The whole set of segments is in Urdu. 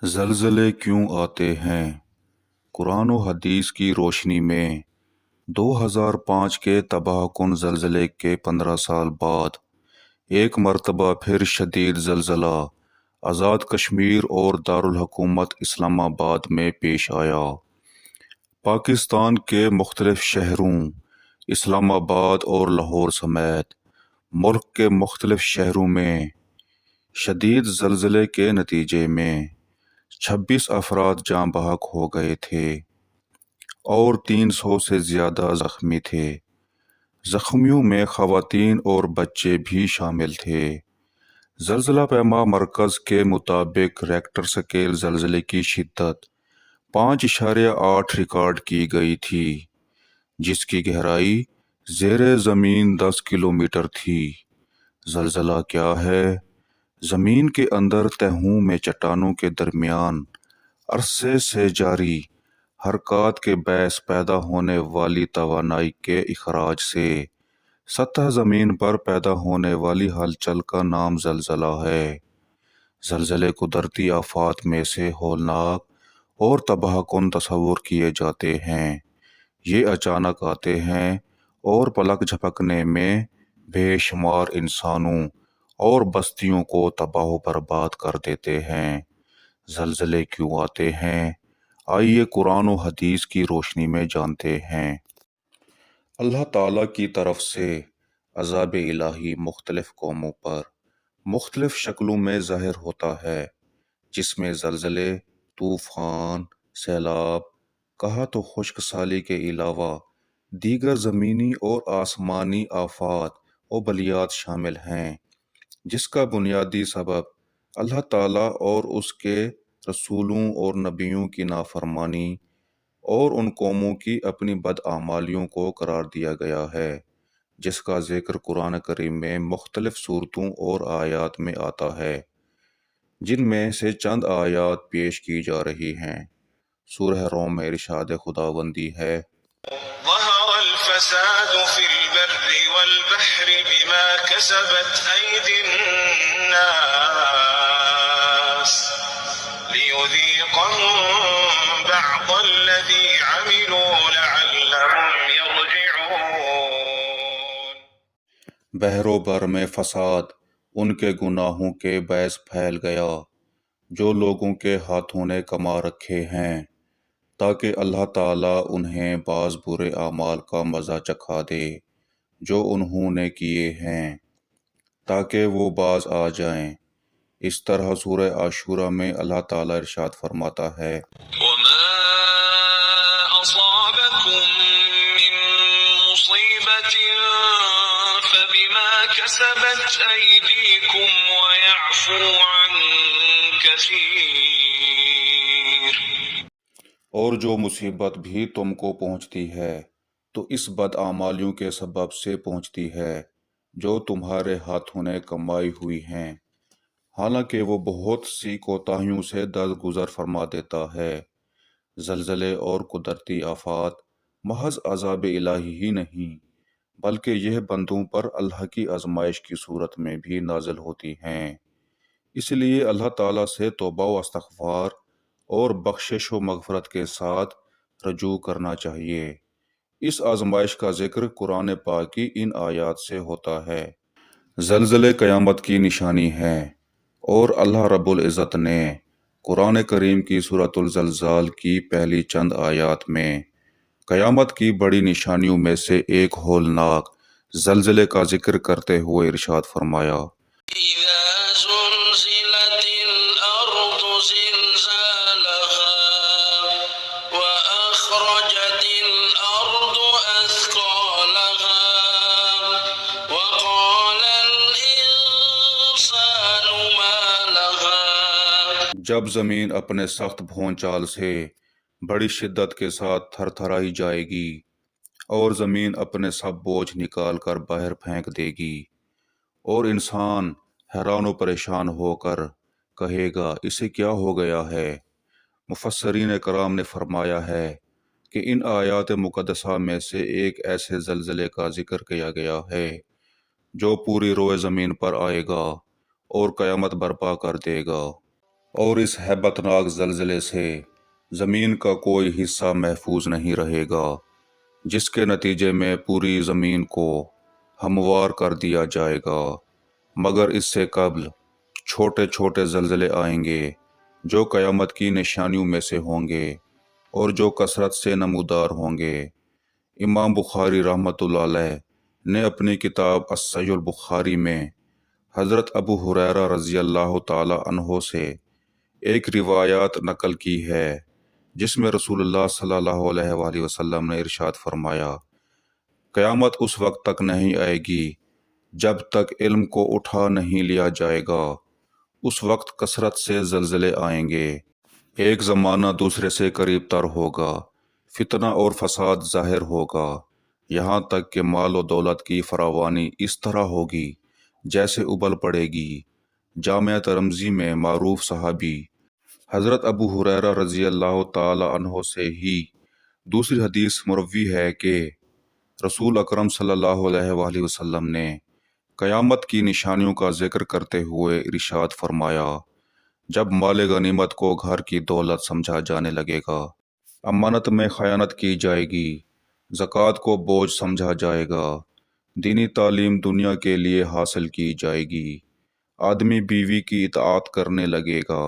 زلزلے کیوں آتے ہیں؟ قرآن و حدیث کی روشنی میں 2005 کے تباہ کن زلزلے کے 15 سال بعد ایک مرتبہ پھر شدید زلزلہ آزاد کشمیر اور دارالحکومت اسلام آباد میں پیش آیا۔ پاکستان کے مختلف شہروں اسلام آباد اور لاہور سمیت ملک کے مختلف شہروں میں شدید زلزلے کے نتیجے میں 26 افراد جاں بحق ہو گئے تھے اور 300 سے زیادہ زخمی تھے۔ زخمیوں میں خواتین اور بچے بھی شامل تھے۔ زلزلہ پیما مرکز کے مطابق ریکٹر سکیل زلزلے کی شدت 5.8 ریکارڈ کی گئی تھی، جس کی گہرائی زیر زمین 10 کلومیٹر تھی۔ زلزلہ کیا ہے؟ زمین کے اندر تہوں میں چٹانوں کے درمیان عرصے سے جاری حرکات کے باعث پیدا ہونے والی توانائی کے اخراج سے سطح زمین پر پیدا ہونے والی ہلچل کا نام زلزلہ ہے۔ زلزلے قدرتی آفات میں سے ہولناک اور تباہ کن تصور کیے جاتے ہیں۔ یہ اچانک آتے ہیں اور پلک جھپکنے میں بے شمار انسانوں اور بستیوں کو تباہ و برباد کر دیتے ہیں۔ زلزلے کیوں آتے ہیں؟ آئیے قرآن و حدیث کی روشنی میں جانتے ہیں۔ اللہ تعالیٰ کی طرف سے عذاب الہی مختلف قوموں پر مختلف شکلوں میں ظاہر ہوتا ہے، جس میں زلزلے، طوفان، سیلاب، قحط و خشک سالی کے علاوہ دیگر زمینی اور آسمانی آفات و بلیات شامل ہیں، جس کا بنیادی سبب اللہ تعالیٰ اور اس کے رسولوں اور نبیوں کی نافرمانی اور ان قوموں کی اپنی بدعمالیوں کو قرار دیا گیا ہے، جس کا ذکر قرآن کریم میں مختلف صورتوں اور آیات میں آتا ہے، جن میں سے چند آیات پیش کی جا رہی ہیں۔ سورہ روم میں ارشاد خداوندی ہے: ظہر الفساد فی البر والبحر بما کسبت ایدی الناس لیذیقہم بعض الذی عملوا لعلہم یرجعون۔ بحر و بر میں فساد ان کے گناہوں کے باعث پھیل گیا جو لوگوں کے ہاتھوں نے کما رکھے ہیں، تاکہ اللہ تعالیٰ انہیں بعض برے اعمال کا مزہ چکھا دے جو انہوں نے کیے ہیں، تاکہ وہ باز آ جائیں۔ اس طرح سورہ عاشورہ میں اللہ تعالیٰ ارشاد فرماتا ہے: وما أصابكم من مصيبة فبما كسبت أيديكم ويعفو عن كثير۔ اور جو مصیبت بھی تم کو پہنچتی ہے تو اس بدعمالیوں کے سبب سے پہنچتی ہے جو تمہارے ہاتھوں نے کمائی ہوئی ہیں، حالانکہ وہ بہت سی کوتاہیوں سے درگزر فرما دیتا ہے۔ زلزلے اور قدرتی آفات محض عذاب الہی ہی نہیں، بلکہ یہ بندوں پر اللہ کی آزمائش کی صورت میں بھی نازل ہوتی ہیں۔ اس لیے اللہ تعالیٰ سے توبہ و استغفار اور بخشش و مغفرت کے ساتھ رجوع کرنا چاہیے۔ اس آزمائش کا ذکر قرآن پاک کی ان آیات سے ہوتا ہے۔ زلزلے قیامت کی نشانی ہیں، اور اللہ رب العزت نے قرآن کریم کی سورۃ الزلزال کی پہلی چند آیات میں قیامت کی بڑی نشانیوں میں سے ایک ہولناک زلزلے کا ذکر کرتے ہوئے ارشاد فرمایا: اذا زلزلت الارض زلزالها واخرجت الارض اثقالها وقال الانسان ما لها۔ جب زمین اپنے سخت بھونچال سے بڑی شدت کے ساتھ تھر تھرائی جائے گی اور زمین اپنے سب بوجھ نکال کر باہر پھینک دے گی، اور انسان حیران و پریشان ہو کر کہے گا اسے کیا ہو گیا ہے۔ مفسرین کرام نے فرمایا ہے کہ ان آیات مقدسہ میں سے ایک ایسے زلزلے کا ذکر کیا گیا ہے جو پوری روئے زمین پر آئے گا اور قیامت برپا کر دے گا۔ اور اس ہیبت ناک زلزلے سے زمین کا کوئی حصہ محفوظ نہیں رہے گا، جس کے نتیجے میں پوری زمین کو ہموار کر دیا جائے گا، مگر اس سے قبل چھوٹے چھوٹے زلزلے آئیں گے جو قیامت کی نشانیوں میں سے ہوں گے اور جو کثرت سے نمودار ہوں گے۔ امام بخاری رحمۃ اللہ علیہ نے اپنی کتاب الصحیح البخاری میں حضرت ابو ہریرہ رضی اللہ تعالی عنہ سے ایک روایات نقل کی ہے، جس میں رسول اللہ صلی اللہ علیہ وآلہ وسلم نے ارشاد فرمایا، قیامت اس وقت تک نہیں آئے گی جب تک علم کو اٹھا نہیں لیا جائے گا۔ اس وقت کثرت سے زلزلے آئیں گے، ایک زمانہ دوسرے سے قریب تر ہوگا، فتنہ اور فساد ظاہر ہوگا، یہاں تک کہ مال و دولت کی فراوانی اس طرح ہوگی جیسے ابل پڑے گی۔ جامعہ ترمذی میں معروف صحابی حضرت ابو ہریرہ رضی اللہ تعالی عنہ سے ہی دوسری حدیث مروی ہے کہ رسول اکرم صلی اللہ علیہ وآلہ وسلم نے قیامت کی نشانیوں کا ذکر کرتے ہوئے ارشاد فرمایا، جب مال غنیمت کو گھر کی دولت سمجھا جانے لگے گا، امانت میں خیانت کی جائے گی، زکوٰۃ کو بوجھ سمجھا جائے گا، دینی تعلیم دنیا کے لیے حاصل کی جائے گی، آدمی بیوی کی اطاعت کرنے لگے گا،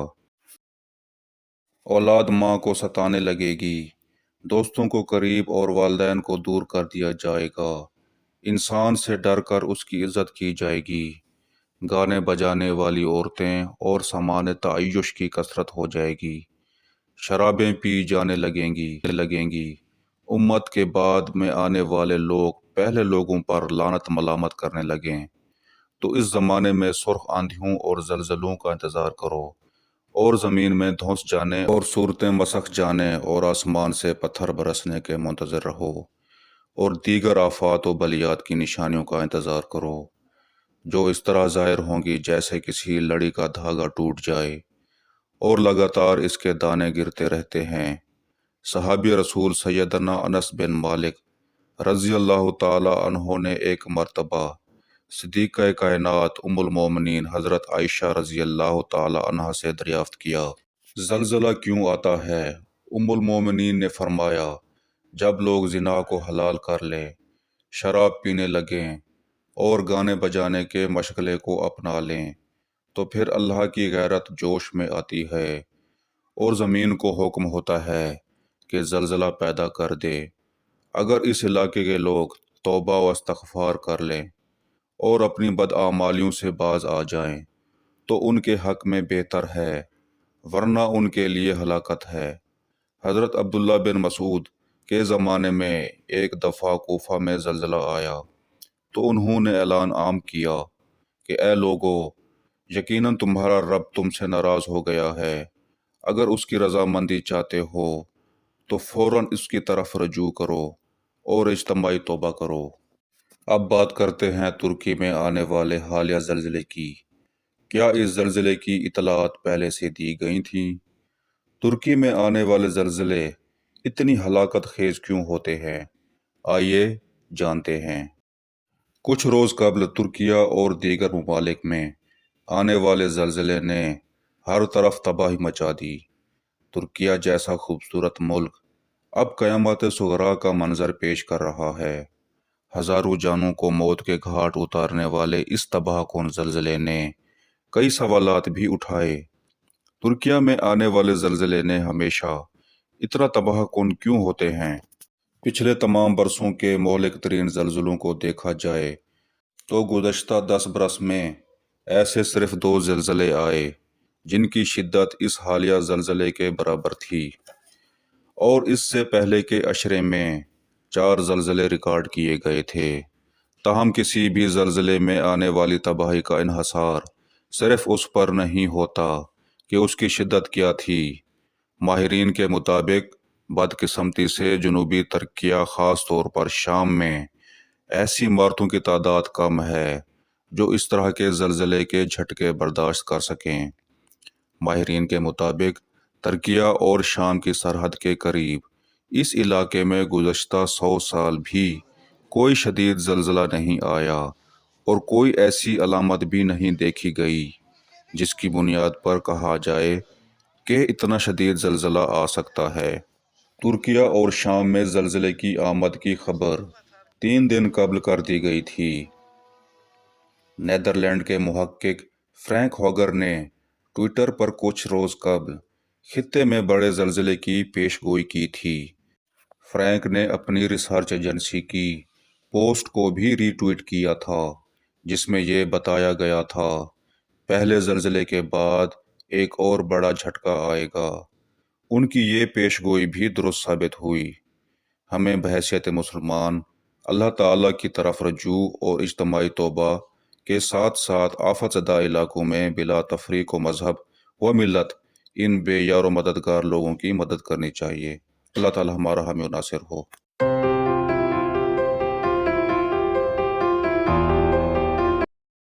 اولاد ماں کو ستانے لگے گی، دوستوں کو قریب اور والدین کو دور کر دیا جائے گا، انسان سے ڈر کر اس کی عزت کی جائے گی، گانے بجانے والی عورتیں اور سامان تعیش کی کثرت ہو جائے گی، شرابیں پی جانے لگیں گی، امت کے بعد میں آنے والے لوگ پہلے لوگوں پر لعنت ملامت کرنے لگیں، تو اس زمانے میں سرخ آندھیوں اور زلزلوں کا انتظار کرو، اور زمین میں دھنس جانے اور صورتیں مسخ جانے اور آسمان سے پتھر برسنے کے منتظر رہو، اور دیگر آفات و بلیات کی نشانیوں کا انتظار کرو، جو اس طرح ظاہر ہوں گی جیسے کسی لڑی کا دھاگا ٹوٹ جائے اور لگاتار اس کے دانے گرتے رہتے ہیں۔ صحابی رسول سیدنا انس بن مالک رضی اللہ تعالی عنہ نے ایک مرتبہ صدیقہ کائنات ام المومنین حضرت عائشہ رضی اللہ تعالی عنہ سے دریافت کیا، زلزلہ کیوں آتا ہے؟ ام المومنین نے فرمایا، جب لوگ زنا کو حلال کر لیں، شراب پینے لگیں اور گانے بجانے کے مشغلے کو اپنا لیں، تو پھر اللہ کی غیرت جوش میں آتی ہے اور زمین کو حکم ہوتا ہے کہ زلزلہ پیدا کر دے۔ اگر اس علاقے کے لوگ توبہ و استغفار کر لیں اور اپنی بدعمالیوں سے باز آ جائیں تو ان کے حق میں بہتر ہے، ورنہ ان کے لیے ہلاکت ہے۔ حضرت عبداللہ بن مسعود کے زمانے میں ایک دفعہ کوفہ میں زلزلہ آیا تو انہوں نے اعلان عام کیا کہ اے لوگو، یقیناً تمہارا رب تم سے ناراض ہو گیا ہے، اگر اس کی رضامندی چاہتے ہو تو فوراً اس کی طرف رجوع کرو اور اجتماعی توبہ کرو۔ اب بات کرتے ہیں ترکی میں آنے والے حالیہ زلزلے کی۔ کیا اس زلزلے کی اطلاعات پہلے سے دی گئی تھیں؟ ترکی میں آنے والے زلزلے اتنی ہلاکت خیز کیوں ہوتے ہیں؟ آئیے جانتے ہیں۔ کچھ روز قبل ترکیہ اور دیگر ممالک میں آنے والے زلزلے نے ہر طرف تباہی مچا دی۔ ترکیہ جیسا خوبصورت ملک اب قیامت صغریٰ کا منظر پیش کر رہا ہے۔ ہزاروں جانوں کو موت کے گھاٹ اتارنے والے اس تباہ کن زلزلے نے کئی سوالات بھی اٹھائے۔ ترکیہ میں آنے والے زلزلے نے ہمیشہ اتنا تباہ کن کیوں ہوتے ہیں؟ پچھلے تمام برسوں کے مہلک ترین زلزلوں کو دیکھا جائے تو گزشتہ 10 برس میں ایسے صرف 2 زلزلے آئے جن کی شدت اس حالیہ زلزلے کے برابر تھی، اور اس سے پہلے کے عشرے میں 4 زلزلے ریکارڈ کیے گئے تھے۔ تاہم کسی بھی زلزلے میں آنے والی تباہی کا انحصار صرف اس پر نہیں ہوتا کہ اس کی شدت کیا تھی۔ ماہرین کے مطابق بدقسمتی سے جنوبی ترکیہ خاص طور پر شام میں ایسی عمارتوں کی تعداد کم ہے جو اس طرح کے زلزلے کے جھٹکے برداشت کر سکیں۔ ماہرین کے مطابق ترکیہ اور شام کی سرحد کے قریب اس علاقے میں گزشتہ 100 سال بھی کوئی شدید زلزلہ نہیں آیا اور کوئی ایسی علامت بھی نہیں دیکھی گئی جس کی بنیاد پر کہا جائے کہ اتنا شدید زلزلہ آ سکتا ہے۔ ترکیہ اور شام میں زلزلے کی آمد کی خبر 3 دن قبل کر دی گئی تھی۔ نیدرلینڈ کے محقق فرینک ہوگر نے ٹویٹر پر کچھ روز قبل خطے میں بڑے زلزلے کی پیش گوئی کی تھی۔ فرینک نے اپنی ریسرچ ایجنسی کی پوسٹ کو بھی ری ٹویٹ کیا تھا، جس میں یہ بتایا گیا تھا پہلے زلزلے کے بعد ایک اور بڑا جھٹکا آئے گا۔ ان کی یہ پیش گوئی بھی درست ثابت ہوئی۔ ہمیں بحیثیت مسلمان اللہ تعالیٰ کی طرف رجوع اور اجتماعی توبہ کے ساتھ ساتھ آفت زدہ علاقوں میں بلا تفریق و مذہب و ملت ان بے یار و مددگار لوگوں کی مدد کرنی چاہیے۔ اللہ تعالیٰ ہمارا حامی و ناصر ہو۔